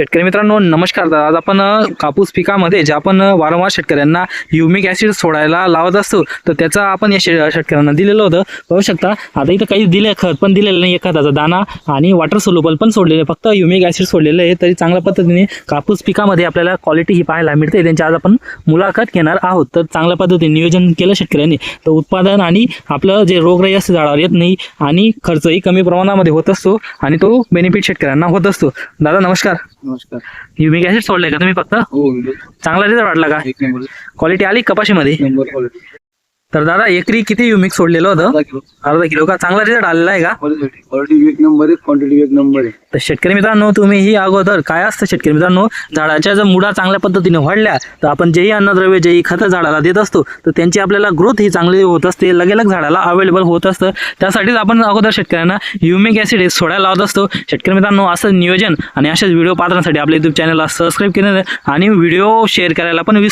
शेतकरी मित्रांनो नमस्कार. तर आज आपण कापूस पिकामध्ये जे आपण वारंवार शेतकऱ्यांना ह्युमिक ॲसिड सोडायला लावत असतो तर त्याचा आपण या शेतकऱ्यांना दिलेलं होतं. पाहू शकता आता इथं काही दिले, खत पण दिलेलं नाही, खताचा दाना आणि वॉटर सोल्युबल पण सोडलेले, फक्त ह्युमिक ॲसिड सोडलेलं आहे. तरी चांगल्या पद्धतीने कापूस पिकामध्ये आपल्याला क्वालिटी ही पाहायला मिळते. त्यांची आज आपण मुलाखत घेणार आहोत. तर चांगल्या पद्धतीने नियोजन केलं शेतकऱ्यांनी तर उत्पादन आणि आपलं जे रोगराई असते झाडावर येत नाही आणि खर्चही कमी प्रमाणामध्ये होत असतो आणि तो बेनिफिट शेतकऱ्यांना होत असतो. दादा नमस्कार. नमस्कार. ह्युमिक ॲसिड सोडलंय का तुम्ही? फक्त हो, चांगला रिझल्ट वाटला का? एक नंबर क्वालिटी आली कपाशीमध्ये? Number quality. तर दादा एकरी किती ह्युमिक सोडलेलं होतं? अर्धा किलो अर्धा किलो का? चांगला रिझल्ट आलेला आहे का? क्वालिटी एक नंबर आहे, क्वांटिटी एक नंबर आहे. तर शेतकरी मित्रांनो तुम्ही ही अगोदर काय असतं शेतकरी मित्रांनो, झाडाच्या जर मुळा चांगल्या पद्धतीने वाढल्या तर आपण जेही अन्नद्रव्य जेही खतं झाडाला देत असतो तर त्यांची आपल्याला ग्रोथ ही चांगली होत असते, लगेलग झाडाला अवेलेबल होत असतं. त्यासाठीच आपण अगोदर शेतकऱ्यांना ह्युमिक ॲसिड हे सोडायला लावत असतो. शेतकरी मित्रांनो असं नियोजन आणि अशाच व्हिडिओ पाहण्यासाठी आपल्या यूट्यूब चॅनलला सबस्क्राईब केलं आणि व्हिडिओ शेअर करायला पण विसरू